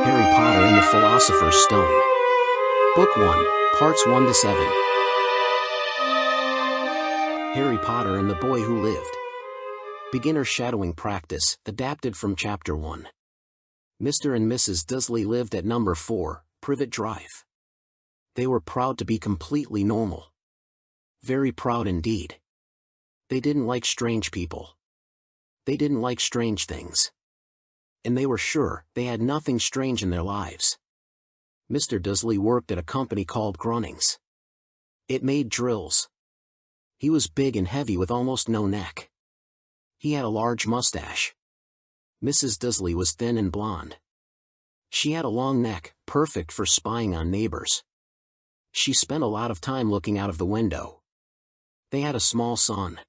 Harry Potter and the Philosopher's Stone. Book 1, Parts 1 to 7. Harry Potter and the Boy Who Lived. Beginner Shadowing Practice, adapted from Chapter 1. Mr. and Mrs. Dursley lived at number 4, Privet Drive. They were proud to be completely normal. Very proud indeed. They didn't like strange people. They didn't like strange things. And they were sure they had nothing strange in their lives. Mr. Dursley worked at a company called Grunnings. It made drills. He was big and heavy with almost no neck. He had a large mustache. Mrs. Dursley was thin and blonde. She had a long neck, perfect for spying on neighbors. She spent a lot of time looking out of the window. They had a small son.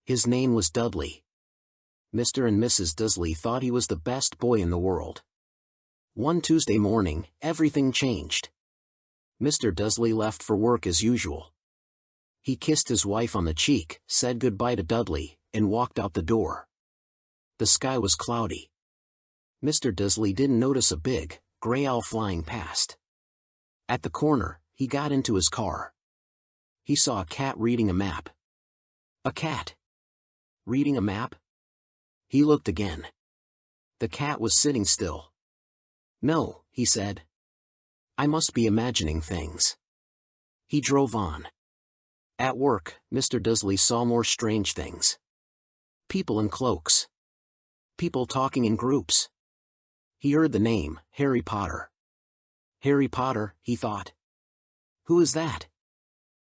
His name was Dudley. Mr. and Mrs. Dursley thought he was the best boy in the world. One Tuesday morning, everything changed. Mr. Dursley left for work as usual. He kissed his wife on the cheek, said goodbye to Dudley, and walked out the door. The sky was cloudy. Mr. Dursley didn't notice a big, gray owl flying past. At the corner, he got into his car. He saw a cat reading a map. A cat? Reading a map? He looked again. The cat was sitting still. "No," he said. "I must be imagining things." He drove on. At work, Mr. Dursley saw more strange things. People in cloaks. People talking in groups. He heard the name, Harry Potter. Harry Potter, he thought. Who is that?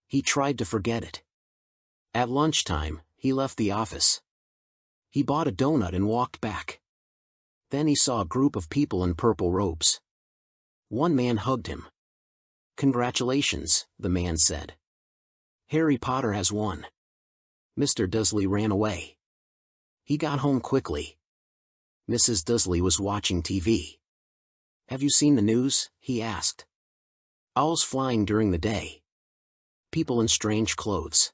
He tried to forget it. At lunchtime, he left the office. He bought a donut and walked back. Then he saw a group of people in purple robes. One man hugged him. "Congratulations," the man said. "Harry Potter has won." Mr. Dursley ran away. He got home quickly. Mrs. Dursley was watching TV. "Have you seen the news?" he asked. "Owls flying during the day. People in strange clothes."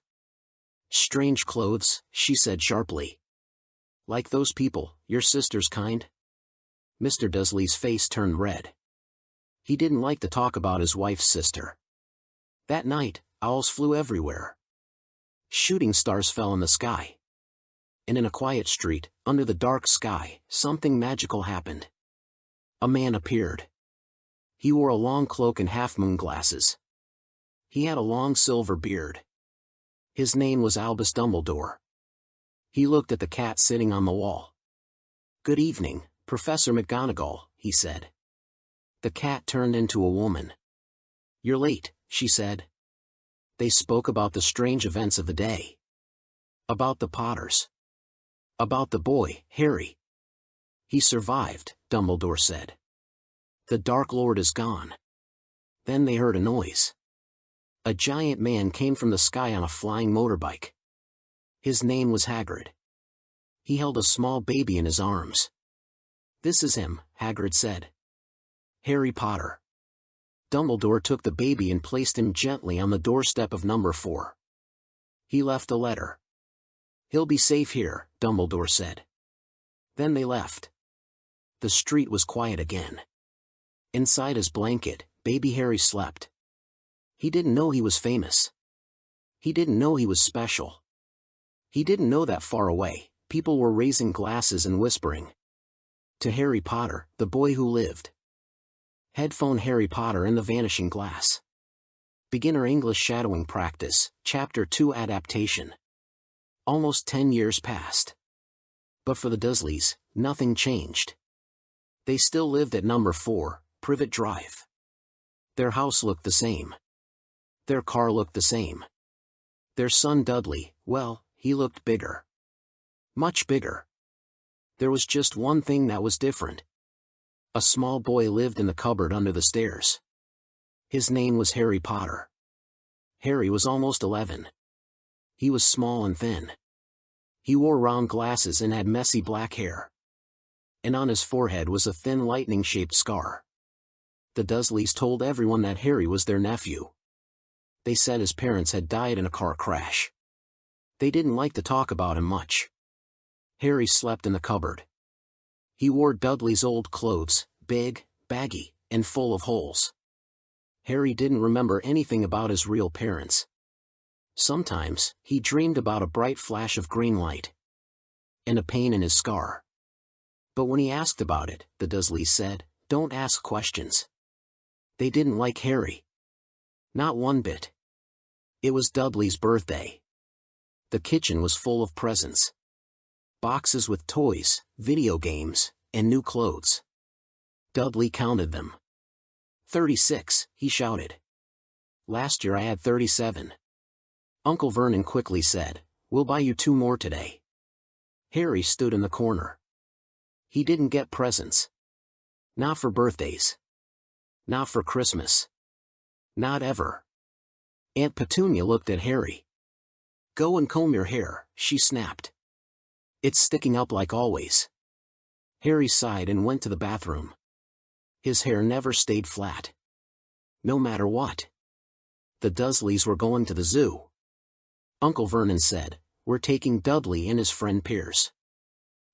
"Strange clothes," she said sharply. "Like those people, your sister's kind?" Mr. Dursley's face turned red. He didn't like to talk about his wife's sister. That night, owls flew everywhere. Shooting stars fell in the sky. And in a quiet street, under the dark sky, something magical happened. A man appeared. He wore a long cloak and half-moon glasses. He had a long silver beard. His name was Albus Dumbledore. He looked at the cat sitting on the wall. "Good evening, Professor McGonagall," he said. The cat turned into a woman. "You're late," she said. They spoke about the strange events of the day. About the Potters. About the boy, Harry. "He survived," Dumbledore said. "The Dark Lord is gone." Then they heard a noise. A giant man came from the sky on a flying motorbike. His name was Hagrid. He held a small baby in his arms. "This is him," Hagrid said. "Harry Potter." Dumbledore took the baby and placed him gently on the doorstep of number 4. He left a letter. "He'll be safe here," Dumbledore said. Then they left. The street was quiet again. Inside his blanket, baby Harry slept. He didn't know he was famous. He didn't know he was special. He didn't know that far away, people were raising glasses and whispering. To Harry Potter, the boy who lived. Headphone Harry Potter and the Vanishing Glass. Beginner English Shadowing Practice, Chapter 2 Adaptation. Almost 10 years passed. But for the Dursleys, nothing changed. They still lived at number 4, Privet Drive. Their house looked the same. Their car looked the same. Their son Dudley, well, he looked bigger. Much bigger. There was just one thing that was different. A small boy lived in the cupboard under the stairs. His name was Harry Potter. Harry was almost 11. He was small and thin. He wore round glasses and had messy black hair. And on his forehead was a thin lightning-shaped scar. The Dursleys told everyone that Harry was their nephew. They said his parents had died in a car crash. They didn't like to talk about him much. Harry slept in the cupboard. He wore Dudley's old clothes, big, baggy, and full of holes. Harry didn't remember anything about his real parents. Sometimes, he dreamed about a bright flash of green light and a pain in his scar. But when he asked about it, the Dursleys said, "Don't ask questions." They didn't like Harry. Not one bit. It was Dudley's birthday. The kitchen was full of presents. Boxes with toys, video games, and new clothes. Dudley counted them. 36, he shouted. Last year I had 37. Uncle Vernon quickly said, "We'll buy you 2 more today." Harry stood in the corner. He didn't get presents. Not for birthdays. Not for Christmas. Not ever. Aunt Petunia looked at Harry. "Go and comb your hair," she snapped. "It's sticking up like always." Harry sighed and went to the bathroom. His hair never stayed flat. No matter what. The Dursleys were going to the zoo. Uncle Vernon said, "We're taking Dudley and his friend Piers."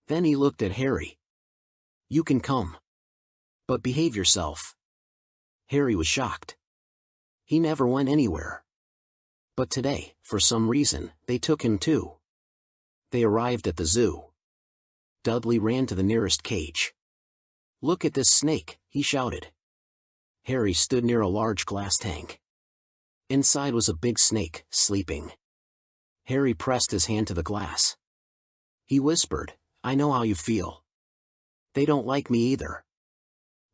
Then he looked at Harry. "You can come. But behave yourself." Harry was shocked. He never went anywhere. But today, for some reason, they took him too. They arrived at the zoo. Dudley ran to the nearest cage. "Look at this snake," he shouted. Harry stood near a large glass tank. Inside was a big snake, sleeping. Harry pressed his hand to the glass. He whispered, "I know how you feel. They don't like me either."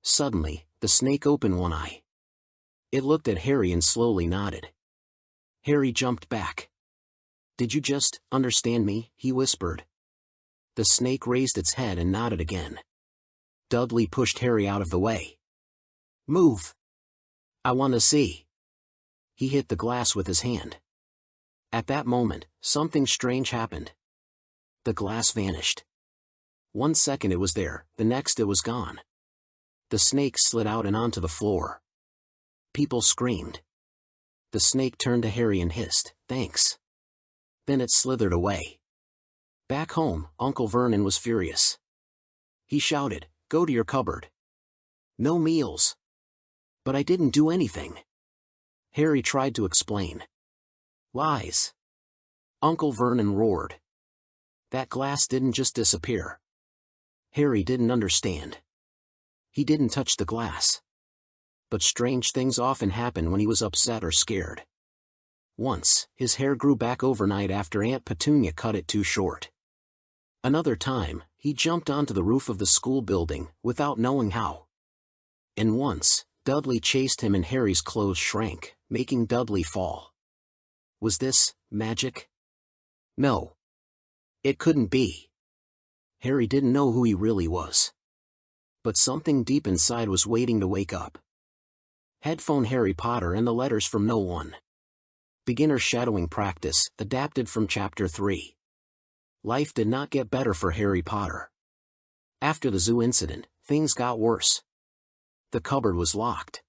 Suddenly, the snake opened one eye. It looked at Harry and slowly nodded. Harry jumped back. "Did you just understand me?" he whispered. The snake raised its head and nodded again. Dudley pushed Harry out of the way. "Move. I want to see." He hit the glass with his hand. At that moment, something strange happened. The glass vanished. 1 second it was there, the next it was gone. The snake slid out and onto the floor. People screamed. The snake turned to Harry and hissed, "Thanks." Then it slithered away. Back home, Uncle Vernon was furious. He shouted, "Go to your cupboard. No meals." "But I didn't do anything." Harry tried to explain. "Lies." Uncle Vernon roared. That glass didn't just disappear. Harry didn't understand. He didn't touch the glass. But strange things often happened when he was upset or scared. Once, his hair grew back overnight after Aunt Petunia cut it too short. Another time, he jumped onto the roof of the school building, without knowing how. And once, Dudley chased him and Harry's clothes shrank, making Dudley fall. Was this magic? No. It couldn't be. Harry didn't know who he really was. But something deep inside was waiting to wake up. Headphone Harry Potter and the Letters from No One. Beginner Shadowing Practice, adapted from Chapter 3. Life did not get better for Harry Potter. After the zoo incident, things got worse. The cupboard was locked.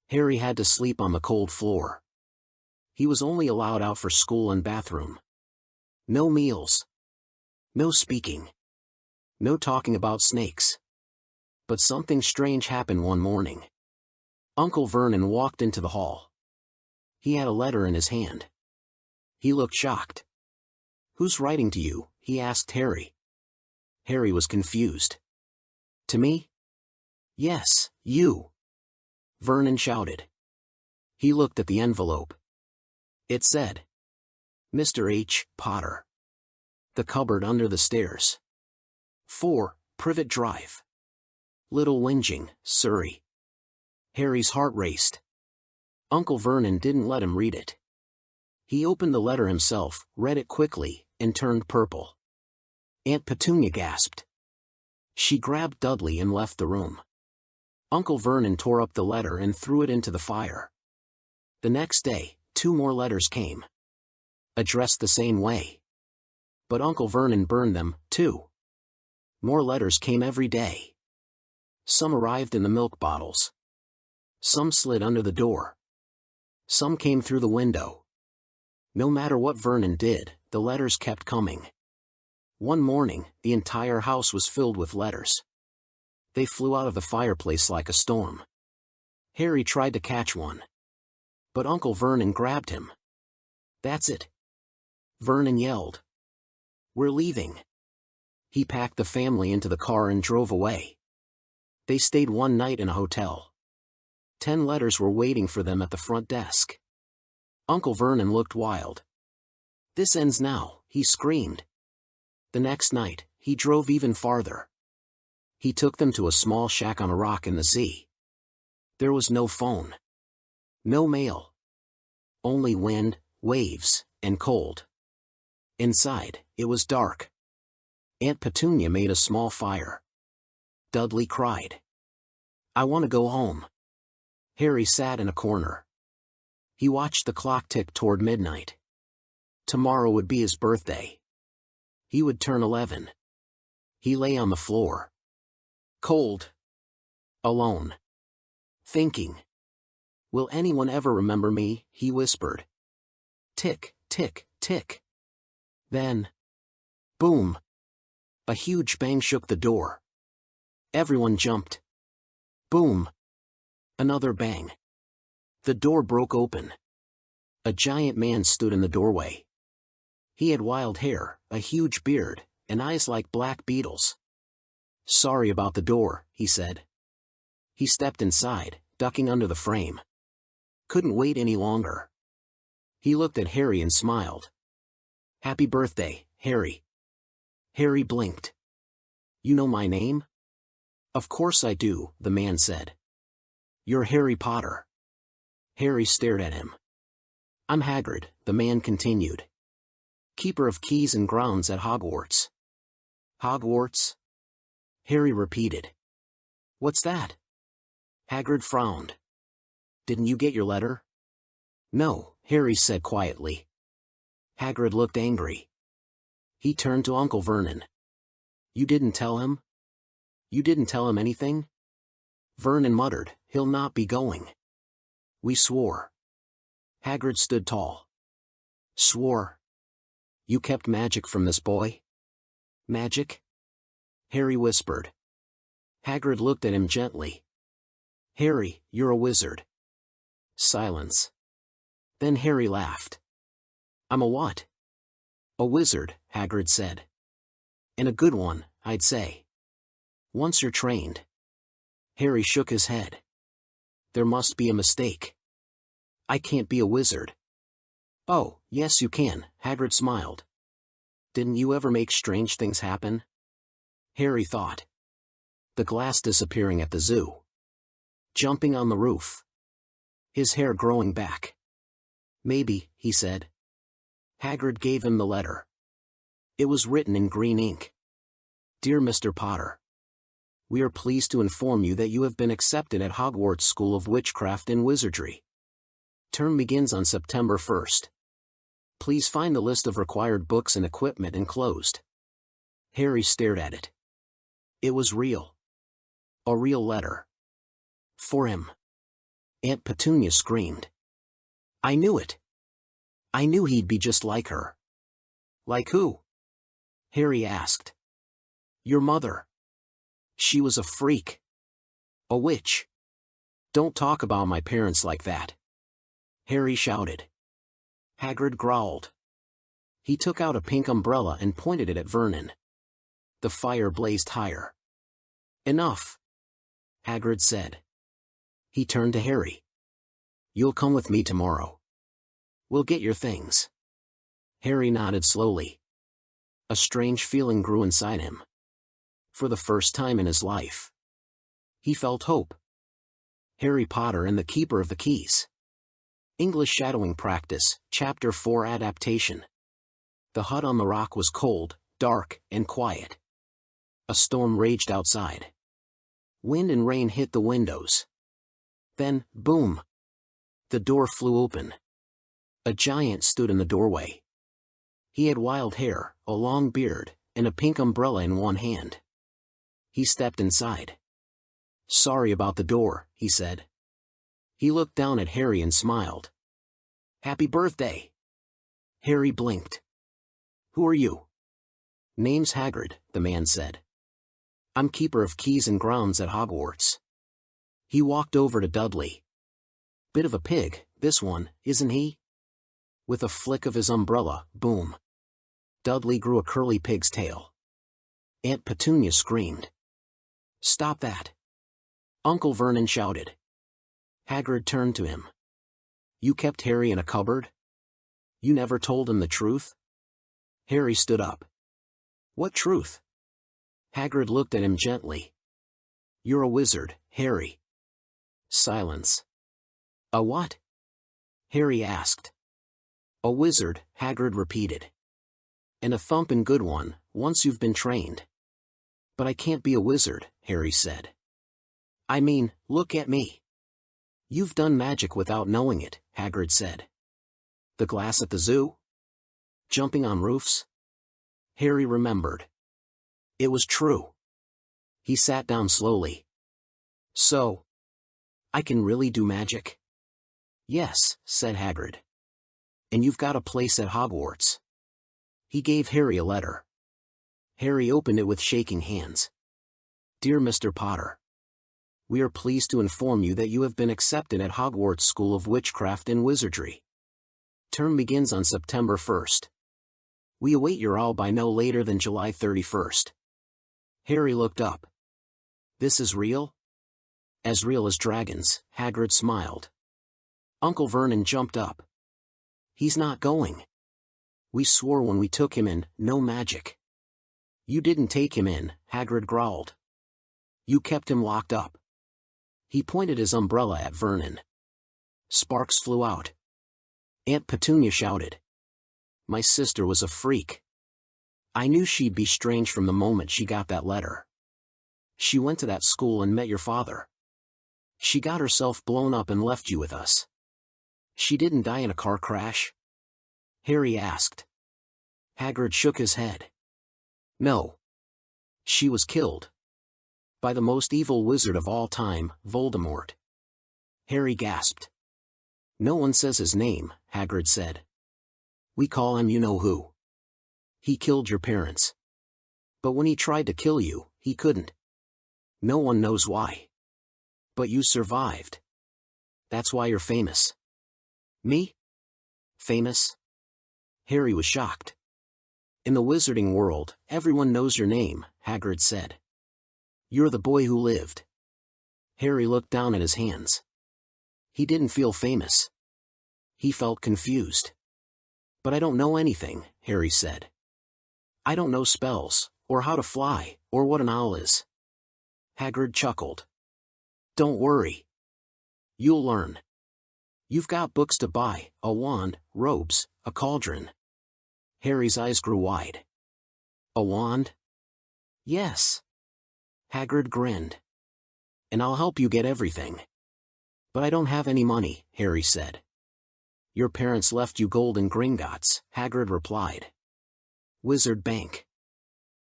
Harry had to sleep on the cold floor. He was only allowed out for school and bathroom. No meals. No speaking. No talking about snakes. But something strange happened one morning. Uncle Vernon walked into the hall. He had a letter in his hand. He looked shocked. "Who's writing to you?" he asked Harry. Harry was confused. "To me?" "Yes, you." Vernon shouted. He looked at the envelope. It said, "Mr. H. Potter. The cupboard under the stairs. 4, Privet Drive. Little Whinging, Surrey." Harry's heart raced. Uncle Vernon didn't let him read it. He opened the letter himself, read it quickly, and turned purple. Aunt Petunia gasped. She grabbed Dudley and left the room. Uncle Vernon tore up the letter and threw it into the fire. The next day, 2 more letters came. Addressed the same way. But Uncle Vernon burned them, too. More letters came every day. Some arrived in the milk bottles. Some slid under the door. Some came through the window. No matter what Vernon did, the letters kept coming. One morning, the entire house was filled with letters. They flew out of the fireplace like a storm. Harry tried to catch one. But Uncle Vernon grabbed him. "That's it!" Vernon yelled. "We're leaving." He packed the family into the car and drove away. They stayed one night in a hotel. 10 letters were waiting for them at the front desk. Uncle Vernon looked wild. "This ends now," he screamed. The next night, he drove even farther. He took them to a small shack on a rock in the sea. There was no phone. No mail. Only wind, waves, and cold. Inside, it was dark. Aunt Petunia made a small fire. Dudley cried. "I want to go home." Harry sat in a corner. He watched the clock tick toward midnight. Tomorrow would be his birthday. He would turn 11. He lay on the floor. Cold. Alone. Thinking. "Will anyone ever remember me?" he whispered. Tick, tick, tick. Then, boom! A huge bang shook the door. Everyone jumped. Boom! Another bang. The door broke open. A giant man stood in the doorway. He had wild hair, a huge beard, and eyes like black beetles. "Sorry about the door," he said. He stepped inside, ducking under the frame. Couldn't wait any longer. He looked at Harry and smiled. "Happy birthday, Harry." Harry blinked. "You know my name?" "Of course I do," the man said. "You're Harry Potter." Harry stared at him. "I'm Hagrid," the man continued. "Keeper of keys and grounds at Hogwarts." "Hogwarts?" Harry repeated. "What's that?" Hagrid frowned. "Didn't you get your letter?" "No," Harry said quietly. Hagrid looked angry. He turned to Uncle Vernon. "You didn't tell him? You didn't tell him anything?" Vernon muttered, "He'll not be going." "We swore." Hagrid stood tall. "Swore? You kept magic from this boy?" "Magic?" Harry whispered. Hagrid looked at him gently. "Harry, you're a wizard." Silence. Then Harry laughed. "I'm a what?" "A wizard," Hagrid said. "And a good one, I'd say. Once you're trained." Harry shook his head. "There must be a mistake. I can't be a wizard." "Oh, yes you can," Hagrid smiled. "Didn't you ever make strange things happen?" Harry thought. The glass disappearing at the zoo. Jumping on the roof. His hair growing back. "Maybe," he said. Hagrid gave him the letter. It was written in green ink. "Dear Mr. Potter, we are pleased to inform you that you have been accepted at Hogwarts School of Witchcraft and Wizardry. Term begins on September 1st. Please find the list of required books and equipment enclosed." Harry stared at it. It was real. A real letter. For him. Aunt Petunia screamed. "I knew it. I knew he'd be just like her." "Like who?" Harry asked. "Your mother. She was a freak. A witch." "Don't talk about my parents like that," Harry shouted. Hagrid growled. He took out a pink umbrella and pointed it at Vernon. The fire blazed higher. "Enough," Hagrid said. He turned to Harry. "You'll come with me tomorrow. We'll get your things." Harry nodded slowly. A strange feeling grew inside him. For the first time in his life, he felt hope. Harry Potter and the Keeper of the Keys. English Shadowing Practice, Chapter 4 Adaptation. The hut on the rock was cold, dark, and quiet. A storm raged outside. Wind and rain hit the windows. Then, boom! The door flew open. A giant stood in the doorway. He had wild hair, a long beard, and a pink umbrella in one hand. He stepped inside. "Sorry about the door," he said. He looked down at Harry and smiled. "Happy birthday!" Harry blinked. "Who are you?" "Name's Hagrid," the man said. I'm keeper of keys and grounds at Hogwarts. He walked over to Dudley. Bit of a pig, this one, isn't he? With a flick of his umbrella, boom. Dudley grew a curly pig's tail. Aunt Petunia screamed. Stop that! Uncle Vernon shouted. Hagrid turned to him. You kept Harry in a cupboard? You never told him the truth? Harry stood up. What truth? Hagrid looked at him gently. You're a wizard, Harry. Silence. A what? Harry asked. A wizard, Hagrid repeated. And a thumpin' good one, once you've been trained. But I can't be a wizard, Harry said. I mean, look at me. You've done magic without knowing it, Hagrid said. The glass at the zoo? Jumping on roofs? Harry remembered. It was true. He sat down slowly. So, I can really do magic? Yes, said Hagrid. And you've got a place at Hogwarts. He gave Harry a letter. Harry opened it with shaking hands. Dear Mr. Potter, we are pleased to inform you that you have been accepted at Hogwarts School of Witchcraft and Wizardry. Term begins on September 1st. We await your albie no later than July 31st. Harry looked up. This is real? As real as dragons, Hagrid smiled. Uncle Vernon jumped up. He's not going. We swore when we took him in, no magic. You didn't take him in, Hagrid growled. You kept him locked up. He pointed his umbrella at Vernon. Sparks flew out. Aunt Petunia shouted. My sister was a freak. I knew she'd be strange from the moment she got that letter. She went to that school and met your father. She got herself blown up and left you with us. She didn't die in a car crash? Harry asked. Hagrid shook his head. No. She was killed. By the most evil wizard of all time, Voldemort. Harry gasped. No one says his name, Hagrid said. We call him you-know-who. He killed your parents. But when he tried to kill you, he couldn't. No one knows why. But you survived. That's why you're famous. Me? Famous? Harry was shocked. In the wizarding world, everyone knows your name, Hagrid said. You're the boy who lived. Harry looked down at his hands. He didn't feel famous. He felt confused. But I don't know anything, Harry said. I don't know spells, or how to fly, or what an owl is. Hagrid chuckled. Don't worry. You'll learn. You've got books to buy, a wand, robes, a cauldron. Harry's eyes grew wide. A wand? Yes. Hagrid grinned. And I'll help you get everything. But I don't have any money, Harry said. Your parents left you gold and Gringotts, Hagrid replied. Wizard Bank.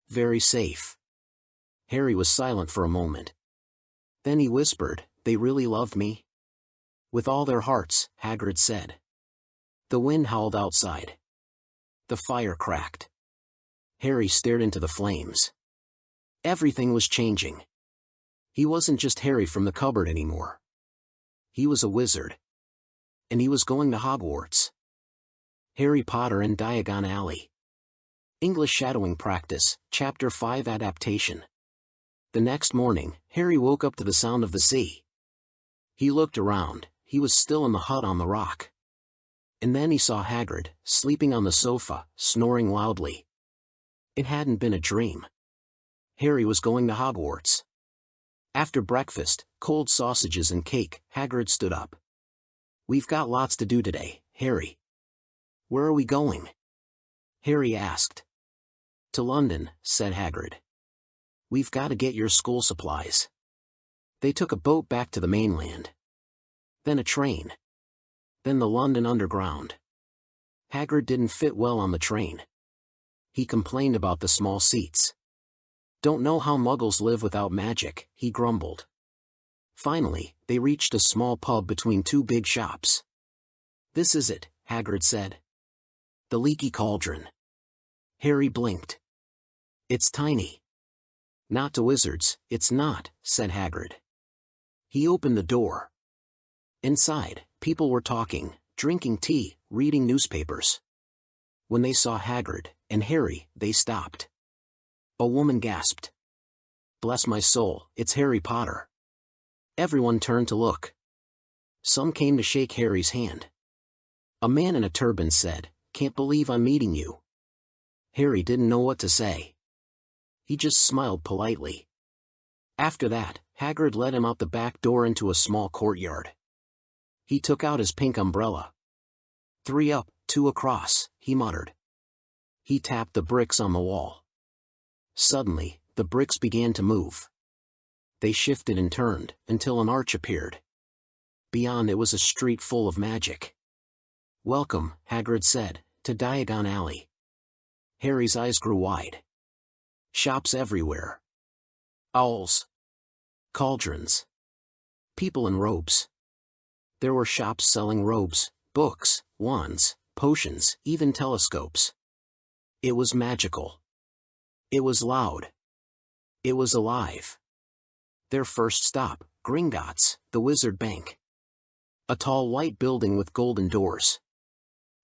Very safe. Harry was silent for a moment. Then he whispered, they really loved me? With all their hearts, Hagrid said. The wind howled outside. The fire cracked. Harry stared into the flames. Everything was changing. He wasn't just Harry from the cupboard anymore. He was a wizard. And he was going to Hogwarts. Harry Potter and Diagon Alley. English Shadowing Practice, Chapter 5 Adaptation. The next morning, Harry woke up to the sound of the sea. He looked around, he was still in the hut on the rock. And then he saw Hagrid, sleeping on the sofa, snoring loudly. It hadn't been a dream. Harry was going to Hogwarts. After breakfast, cold sausages and cake, Hagrid stood up. We've got lots to do today, Harry. Where are we going? Harry asked. To London, said Hagrid. We've got to get your school supplies. They took a boat back to the mainland. Then a train. Then the London Underground. Hagrid didn't fit well on the train. He complained about the small seats. Don't know how muggles live without magic, he grumbled. Finally, they reached a small pub between two big shops. This is it, Hagrid said. The Leaky Cauldron. Harry blinked. It's tiny. Not to wizards, it's not, said Hagrid. He opened the door. Inside, people were talking, drinking tea, reading newspapers. When they saw Hagrid and Harry, they stopped. A woman gasped. Bless my soul, it's Harry Potter. Everyone turned to look. Some came to shake Harry's hand. A man in a turban said, "Can't believe I'm meeting you." Harry didn't know what to say. He just smiled politely. After that, Hagrid led him out the back door into a small courtyard. He took out his pink umbrella. 3 up, 2 across, he muttered. He tapped the bricks on the wall. Suddenly, the bricks began to move. They shifted and turned, until an arch appeared. Beyond it was a street full of magic. Welcome, Hagrid said, to Diagon Alley. Harry's eyes grew wide. Shops everywhere. Owls. Cauldrons. People in robes. There were shops selling robes, books, wands, potions, even telescopes. It was magical. It was loud. It was alive. Their first stop, Gringotts, the Wizard Bank. A tall white building with golden doors.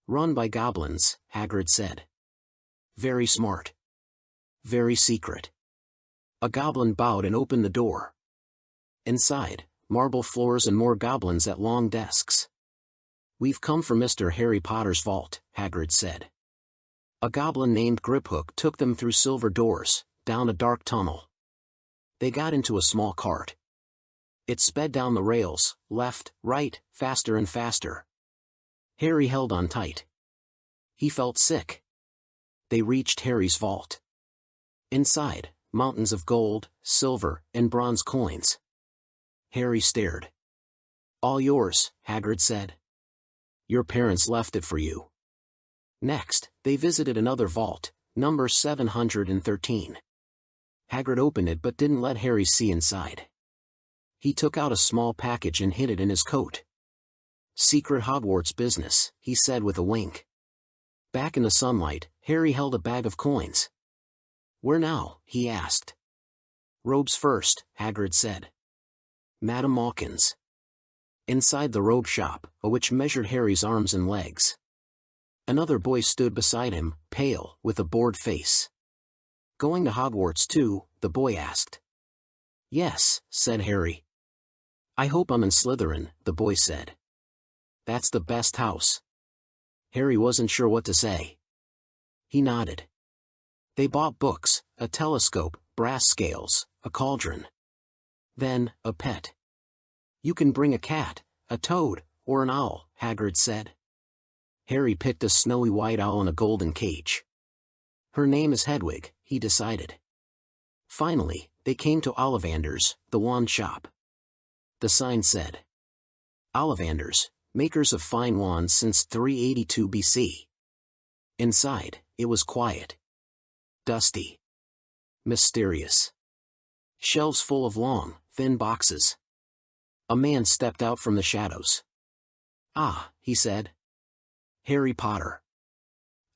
Run by goblins, Hagrid said. Very smart. Very secret. A goblin bowed and opened the door. Inside, marble floors and more goblins at long desks. We've come for Mr. Harry Potter's vault, Hagrid said. A goblin named Griphook took them through silver doors, down a dark tunnel. They got into a small cart. It sped down the rails, left, right, faster and faster. Harry held on tight. He felt sick. They reached Harry's vault. Inside, mountains of gold, silver, and bronze coins. Harry stared. All yours, Hagrid said. Your parents left it for you. Next, they visited another vault, number 713. Hagrid opened it but didn't let Harry see inside. He took out a small package and hid it in his coat. Secret Hogwarts business, he said with a wink. Back in the sunlight, Harry held a bag of coins. Where now? He asked. Robes first, Hagrid said. Madame Malkin's. Inside the robe shop, a witch measured Harry's arms and legs. Another boy stood beside him, pale, with a bored face. Going to Hogwarts too? The boy asked. Yes, said Harry. I hope I'm in Slytherin, the boy said. That's the best house. Harry wasn't sure what to say. He nodded. They bought books, a telescope, brass scales, a cauldron. Then, a pet. You can bring a cat, a toad, or an owl, Hagrid said. Harry picked a snowy white owl in a golden cage. Her name is Hedwig, he decided. Finally, they came to Ollivander's, the wand shop. The sign said, Ollivander's, makers of fine wands since 382 BC. Inside, it was quiet. Dusty. Mysterious. Shelves full of long, thin boxes. A man stepped out from the shadows. Ah, he said. Harry Potter.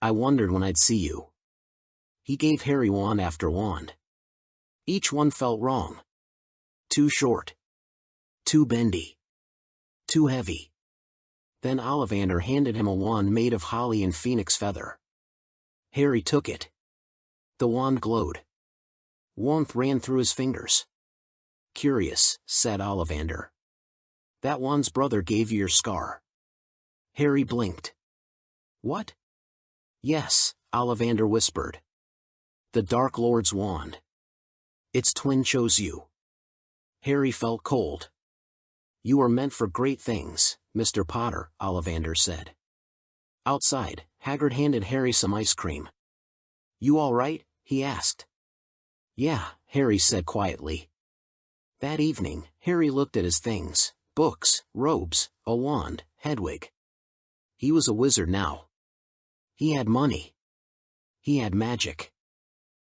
I wondered when I'd see you. He gave Harry wand after wand. Each one felt wrong. Too short. Too bendy. Too heavy. Then Ollivander handed him a wand made of holly and phoenix feather. Harry took it. The wand glowed. Warmth ran through his fingers. Curious, said Ollivander. That wand's brother gave you your scar. Harry blinked. What? Yes, Ollivander whispered. The Dark Lord's wand. Its twin chose you. Harry felt cold. You are meant for great things, Mr. Potter, Ollivander said. Outside, Hagrid handed Harry some ice cream. You all right? He asked. Yeah, Harry said quietly. That evening, Harry looked at his things, books, robes, a wand, Hedwig. He was a wizard now. He had money. He had magic.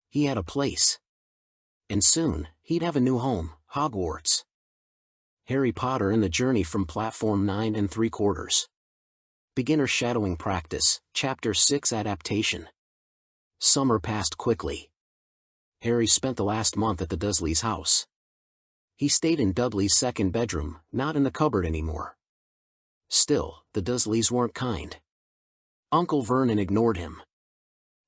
He had a place. And soon, he'd have a new home, Hogwarts. Harry Potter and the Journey from Platform 9 3/4. Beginner Shadowing Practice, Chapter 6 Adaptation. Summer passed quickly. Harry spent the last month at the Dursleys' house. He stayed in Dudley's second bedroom, not in the cupboard anymore. Still, the Dursleys weren't kind. Uncle Vernon ignored him.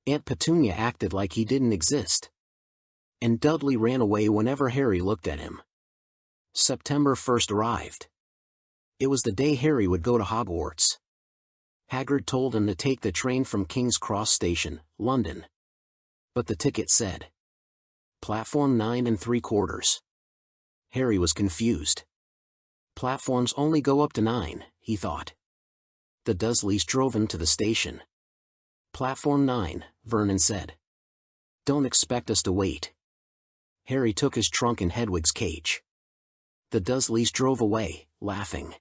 Aunt Petunia acted like he didn't exist. And Dudley ran away whenever Harry looked at him. September 1st arrived. It was the day Harry would go to Hogwarts. Hagrid told him to take the train from King's Cross Station, London. But the ticket said Platform 9 3/4. Harry was confused. Platforms only go up to 9, he thought. The Dursleys drove him to the station. Platform 9, Vernon said. Don't expect us to wait. Harry took his trunk in Hedwig's cage. The Dursleys drove away, laughing.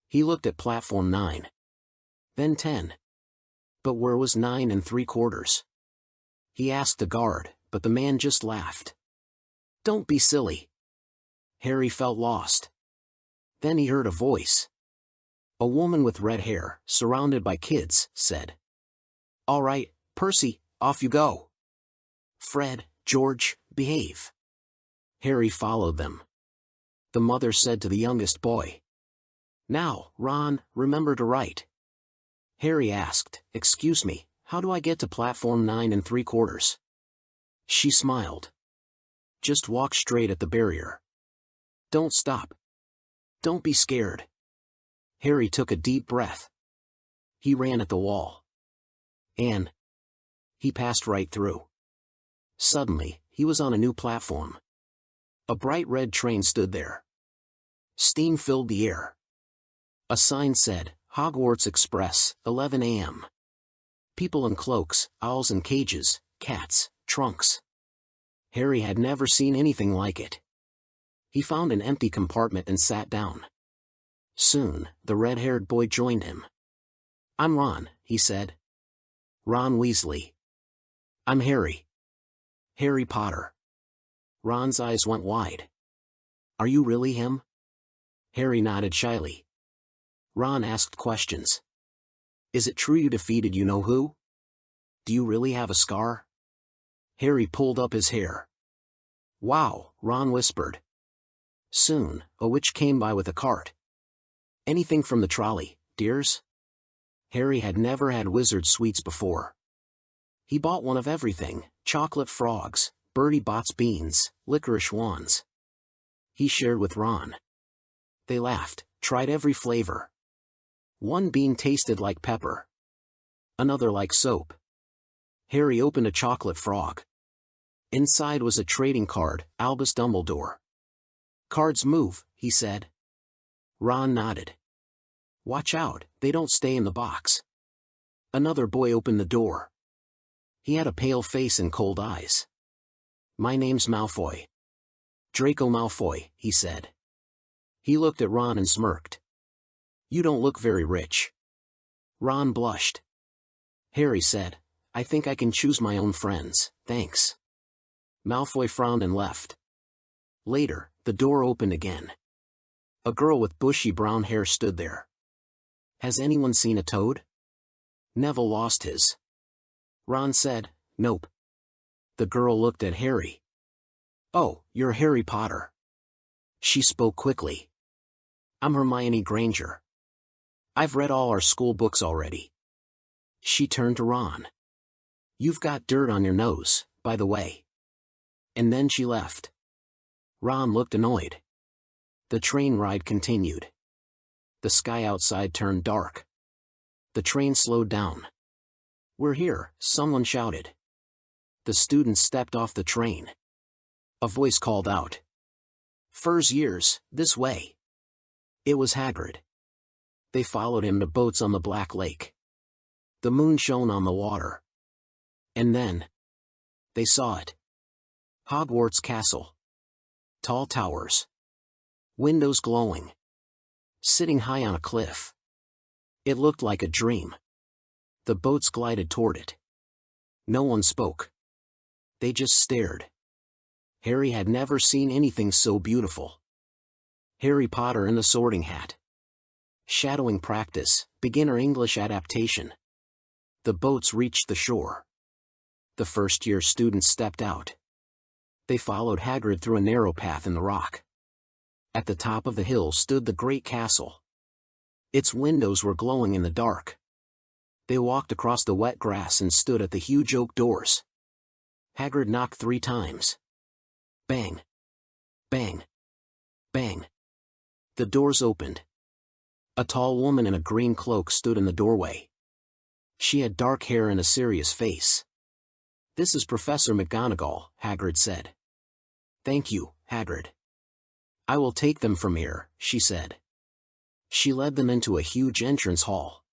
He looked at Platform 9. Then 10. But where was 9 3/4? He asked the guard, but the man just laughed. Don't be silly. Harry felt lost. Then he heard a voice. A woman with red hair, surrounded by kids, said. All right, Percy, off you go. Fred, George, behave. Harry followed them. The mother said to the youngest boy. Now, Ron, remember to write. Harry asked, Excuse me, how do I get to Platform 9 3/4? She smiled. Just walk straight at the barrier. Don't stop. Don't be scared. Harry took a deep breath. He ran at the wall. And he passed right through. Suddenly, he was on a new platform. A bright red train stood there. Steam filled the air. A sign said, Hogwarts Express, 11 a.m. People in cloaks, owls in cages, cats, trunks. Harry had never seen anything like it. He found an empty compartment and sat down. Soon, the red-haired boy joined him. I'm Ron, he said. Ron Weasley. I'm Harry. Harry Potter. Ron's eyes went wide. Are you really him? Harry nodded shyly. Ron asked questions. Is it true you defeated you-know-who? Do you really have a scar? Harry pulled up his hair. Wow, Ron whispered. Soon, a witch came by with a cart. Anything from the trolley, dears? Harry had never had wizard sweets before. He bought one of everything, chocolate frogs, Bertie Bott's beans, licorice wands. He shared with Ron. They laughed, tried every flavor. One bean tasted like pepper. Another like soap. Harry opened a chocolate frog. Inside was a trading card, Albus Dumbledore. Cards move, he said. Ron nodded. Watch out, they don't stay in the box. Another boy opened the door. He had a pale face and cold eyes. My name's Malfoy. Draco Malfoy, he said. He looked at Ron and smirked. You don't look very rich. Ron blushed. Harry said, I think I can choose my own friends, thanks. Malfoy frowned and left. Later, the door opened again. A girl with bushy brown hair stood there. Has anyone seen a toad? Neville lost his. Ron said, Nope. The girl looked at Harry. Oh, you're Harry Potter. She spoke quickly. I'm Hermione Granger. I've read all our school books already. She turned to Ron. You've got dirt on your nose, by the way. And then she left. Ron looked annoyed. The train ride continued. The sky outside turned dark. The train slowed down. We're here, someone shouted. The students stepped off the train. A voice called out. Fur's years, this way. It was Hagrid. They followed him to boats on the Black Lake. The moon shone on the water. And then, they saw it. Hogwarts Castle. Tall towers. Windows glowing. Sitting high on a cliff. It looked like a dream. The boats glided toward it. No one spoke. They just stared. Harry had never seen anything so beautiful. Harry Potter and the Sorting Hat. Shadowing practice, beginner English adaptation. The boats reached the shore. The first-year students stepped out. They followed Hagrid through a narrow path in the rock. At the top of the hill stood the great castle. Its windows were glowing in the dark. They walked across the wet grass and stood at the huge oak doors. Hagrid knocked 3 times. Bang! Bang! Bang! The doors opened. A tall woman in a green cloak stood in the doorway. She had dark hair and a serious face. "This is Professor McGonagall," Hagrid said. "Thank you, Hagrid. I will take them from here," she said. She led them into a huge entrance hall.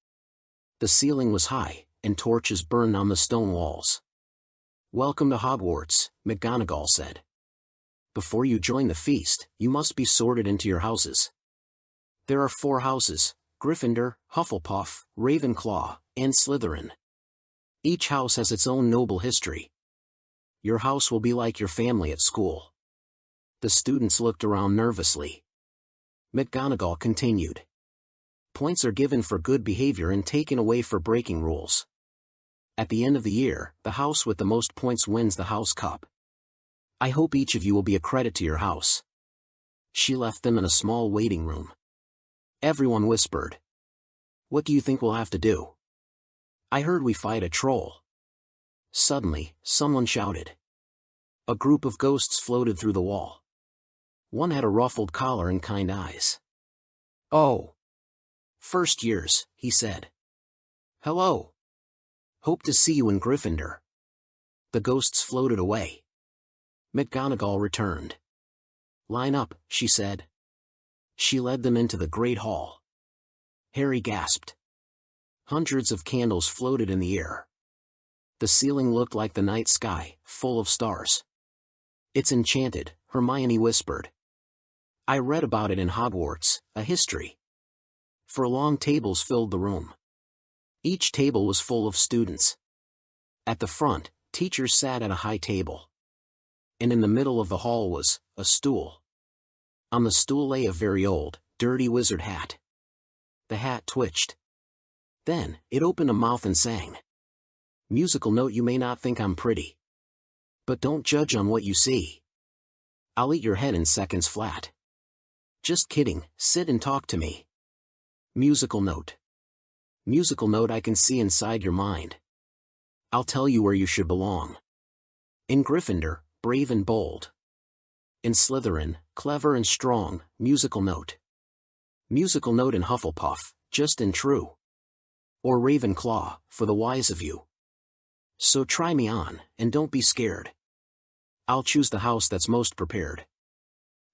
The ceiling was high, and torches burned on the stone walls. "Welcome to Hogwarts," McGonagall said. "Before you join the feast, you must be sorted into your houses. There are 4 houses: Gryffindor, Hufflepuff, Ravenclaw, and Slytherin. Each house has its own noble history. Your house will be like your family at school." The students looked around nervously. McGonagall continued. "Points are given for good behavior and taken away for breaking rules. At the end of the year, the house with the most points wins the house cup. I hope each of you will be a credit to your house." She left them in a small waiting room. Everyone whispered. "What do you think we'll have to do? I heard we fight a troll." Suddenly, someone shouted. A group of ghosts floated through the wall. One had a ruffled collar and kind eyes. "Oh! First years," he said. "Hello. Hope to see you in Gryffindor." The ghosts floated away. McGonagall returned. "Line up," she said. She led them into the great hall. Harry gasped. Hundreds of candles floated in the air. The ceiling looked like the night sky, full of stars. "It's enchanted," Hermione whispered. "I read about it in Hogwarts, a history." 4 long tables filled the room. Each table was full of students. At the front, teachers sat at a high table. And in the middle of the hall was a stool. On the stool lay a very old, dirty wizard hat. The hat twitched. Then, it opened a mouth and sang. Musical note: "You may not think I'm pretty, but don't judge on what you see. I'll eat your head in seconds flat. Just kidding, sit and talk to me." Musical note. Musical note: "I can see inside your mind. I'll tell you where you should belong. In Gryffindor, brave and bold. In Slytherin, clever and strong." Musical note. Musical note: "In Hufflepuff, just and true. Or Ravenclaw, for the wise of you. So try me on, and don't be scared. I'll choose the house that's most prepared."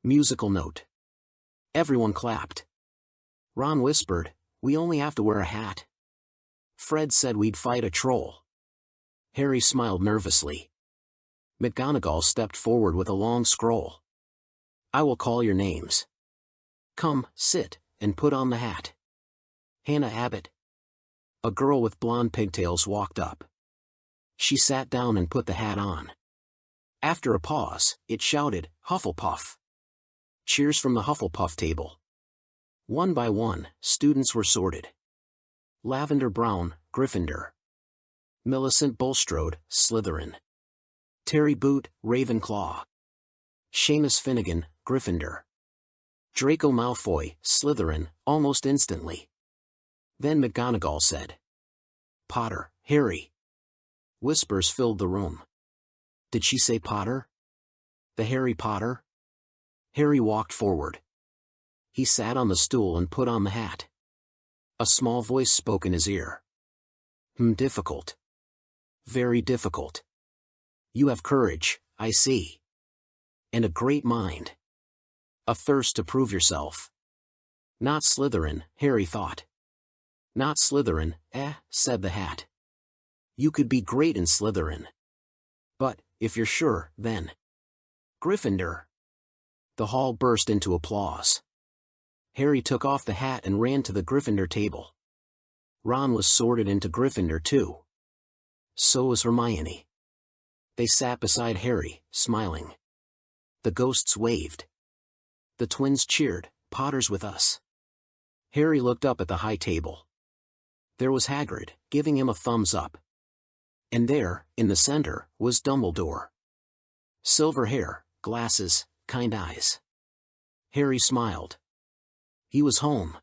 Musical note. Everyone clapped. Ron whispered, "We only have to wear a hat." Fred said we'd fight a troll. Harry smiled nervously. McGonagall stepped forward with a long scroll. "I will call your names. Come, sit, and put on the hat." Hannah Abbott. A girl with blonde pigtails walked up. She sat down and put the hat on. After a pause, it shouted, "Hufflepuff." Cheers from the Hufflepuff table. One by one, students were sorted. Lavender Brown, Gryffindor. Millicent Bulstrode, Slytherin. Terry Boot, Ravenclaw. Seamus Finnegan, Gryffindor. Draco Malfoy, Slytherin, almost instantly. Then McGonagall said, "Potter, Harry." Whispers filled the room. Did she say Potter? The Harry Potter? Harry walked forward. He sat on the stool and put on the hat. A small voice spoke in his ear. Difficult. Very difficult. You have courage, I see. And a great mind. A thirst to prove yourself. Not Slytherin, Harry thought. Not Slytherin, said the hat. You could be great in Slytherin. But, if you're sure, then. Gryffindor. The hall burst into applause. Harry took off the hat and ran to the Gryffindor table. Ron was sorted into Gryffindor too. So was Hermione. They sat beside Harry, smiling. The ghosts waved. The twins cheered, "Potter's with us." Harry looked up at the high table. There was Hagrid, giving him a thumbs up. And there, in the center, was Dumbledore. Silver hair, glasses, kind eyes. Harry smiled. He was home.